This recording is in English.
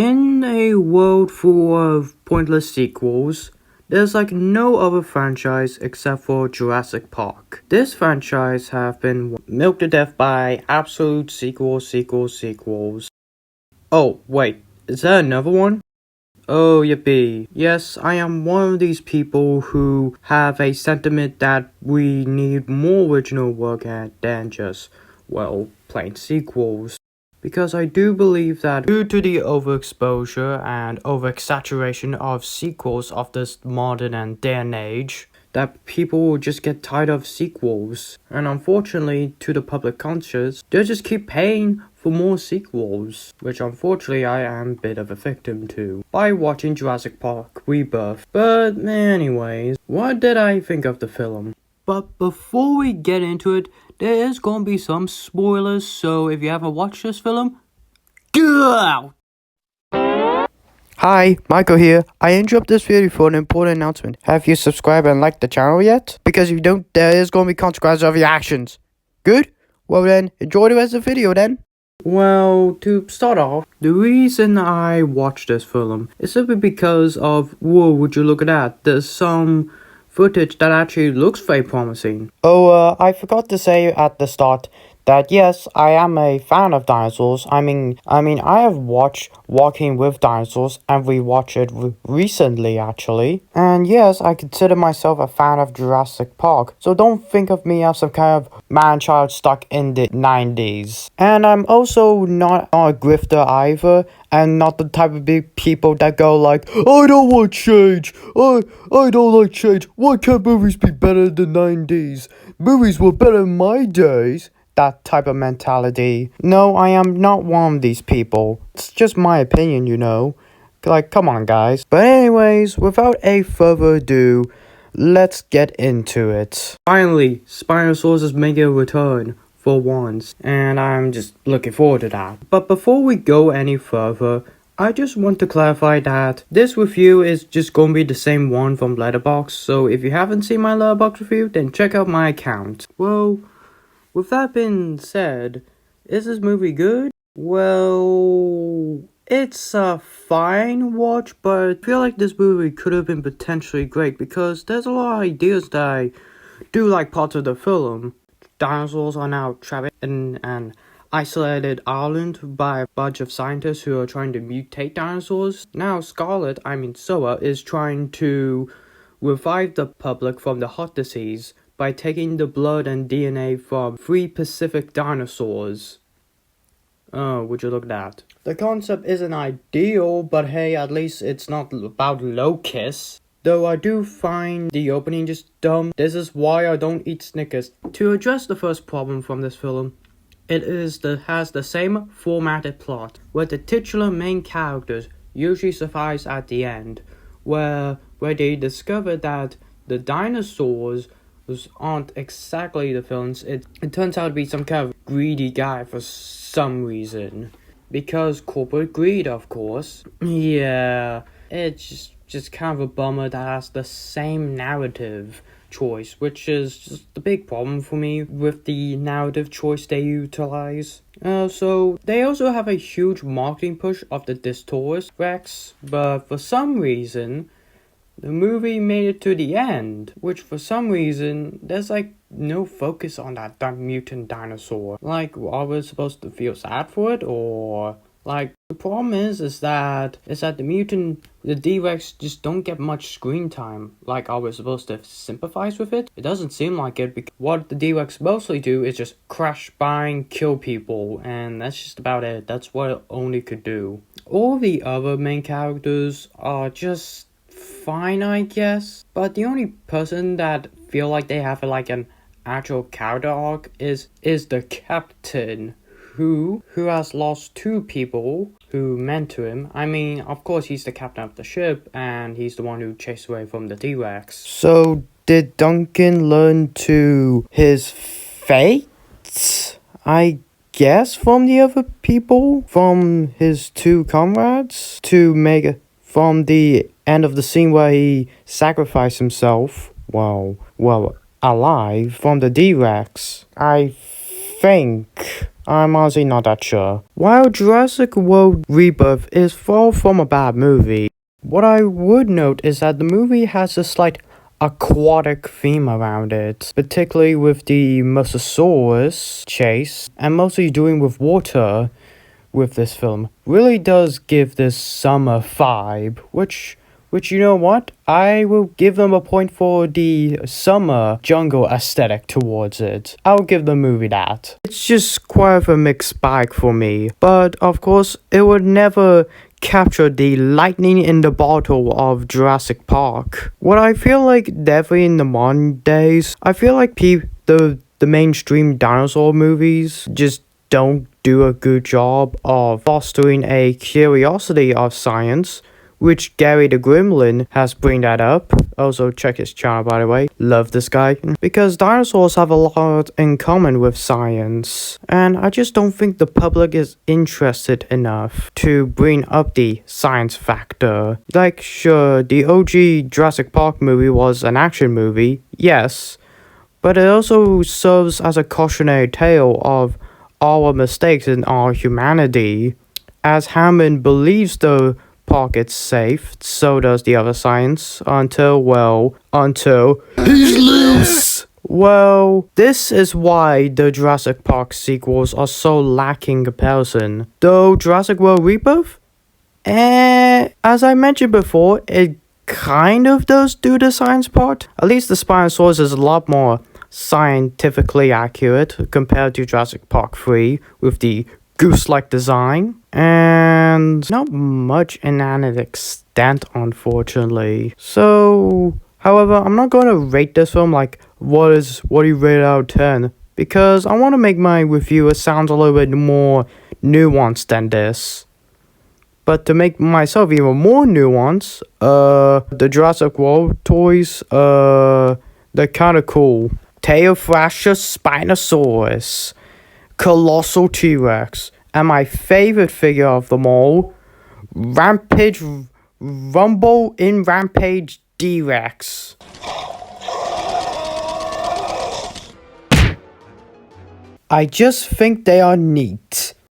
In a world full of pointless sequels, there's like no other franchise except for Jurassic Park. This franchise have been milked to death by absolute sequels. Oh, wait, is there another one? Oh, yippee. Yes, I am one of these people who have a sentiment that we need more original work than just, well, plain sequels. Because I do believe that due to the overexposure and oversaturation of sequels of this modern and day and age, that people will just get tired of sequels. And unfortunately, to the public conscience, they'll just keep paying for more sequels, which unfortunately I am a bit of a victim to, by watching Jurassic Park Rebirth. But anyways, what did I think of the film? But before we get into it, there is gonna be some spoilers, so if you haven't watched this film, get out! Hi, Michael here. I interrupt this video for an important announcement. Have you subscribed and liked the channel yet? Because if you don't, there is gonna be consequences of your actions. Good? Well then, enjoy the rest of the video then. Well, to start off, the reason I watched this film is simply because of, whoa, would you look at that, there's some footage that actually looks very promising. Oh, I forgot to say at the start that yes, I am a fan of dinosaurs. I mean, I have watched Walking with Dinosaurs and rewatched it recently, actually. And yes, I consider myself a fan of Jurassic Park. So don't think of me as some kind of man-child stuck in the 90s. And I'm also not a grifter either, and not the type of big people that go like, I don't want change. I don't like change. Why can't movies be better than the 90s? Movies were better in my days. That type of mentality. No, I am not one of these people. It's just my opinion, you know. Like, come on, guys. But anyways, without a further ado, let's get into it. Finally, Spinosaurus is making a return for once, and I'm just looking forward to that. But before we go any further, I just want to clarify that this review is just going to be the same one from Letterboxd, so if you haven't seen my Letterboxd review, then check out my account. Well, with that being said, is this movie good? Well, it's a fine watch, but I feel like this movie could have been potentially great because there's a lot of ideas that I do like parts of the film. Dinosaurs are now trapped in an isolated island by a bunch of scientists who are trying to mutate dinosaurs. Now Soa is trying to revive the public from the heart disease by taking the blood and DNA from 3 Pacific dinosaurs. Oh, would you look at that? The concept isn't ideal, but hey, at least it's not about locusts. Though I do find the opening just dumb. This is why I don't eat Snickers. To address the first problem from this film, it has the same formatted plot, where the titular main characters usually survives at the end, where they discover that the dinosaurs aren't exactly the villains. It turns out to be some kind of greedy guy for some reason. Because corporate greed, of course. Yeah, it's just kind of a bummer that has the same narrative choice, which is just the big problem for me with the narrative choice they utilize. So they also have a huge marketing push of the Distosaurus Rex, but for some reason the movie made it to the end, which for some reason, there's like no focus on that mutant dinosaur. Like, are we supposed to feel sad for it, or like, the problem is that the D-Rex just don't get much screen time. Like, are we supposed to sympathize with it? It doesn't seem like it, because what the D-Rex mostly do is just crash, bang, kill people, and that's just about it. That's what it only could do. All the other main characters are just fine, I guess, but the only person that feel like they have like an actual character arc is the captain, who has lost 2 people who meant to him. I mean, of course he's the captain of the ship, and he's the one who chased away from the T-Rex. So did Duncan learn to his fate, I guess, from the other people, from his 2 comrades, to make it from the end of the scene where he sacrificed himself, alive, from the D-Rex? I think I'm honestly not that sure. While Jurassic World Rebirth is far from a bad movie, what I would note is that the movie has a slight aquatic theme around it, particularly with the Mosasaurus chase, and mostly doing with water with this film. Really does give this summer vibe, which you know what? I will give them a point for the summer jungle aesthetic towards it. I'll give the movie that. It's just quite of a mixed bag for me, but of course it would never capture the lightning in the bottle of Jurassic Park. What I feel like definitely in the modern days, I feel like the mainstream dinosaur movies just don't do a good job of fostering a curiosity of science, which GarytheGremlin has bring that up. Also check his channel, by the way. Love this guy. Because dinosaurs have a lot in common with science, and I just don't think the public is interested enough to bring up the science factor. Like, sure, the OG Jurassic Park movie was an action movie, yes, but it also serves as a cautionary tale of our mistakes in our humanity. As Hammond believes the park is safe, so does the other science, until he's loose! Well, this is why the Jurassic Park sequels are so lacking in comparison. Though Jurassic World Rebirth, as I mentioned before, it kind of does do the science part. At least the Spinosaurus is a lot more scientifically accurate compared to Jurassic Park 3 with the goose-like design, and not much in an extent, unfortunately. So, however, I'm not going to rate this film like what do you rate out of 10, because I want to make my review sound a little bit more nuanced than this. But to make myself even more nuanced, the Jurassic World toys, they're kind of cool. Tail Thrasher Spinosaurus, Colossal T-Rex, and my favorite figure of them all, Rampage Rumble in Rampage D-Rex. I just think they are neat.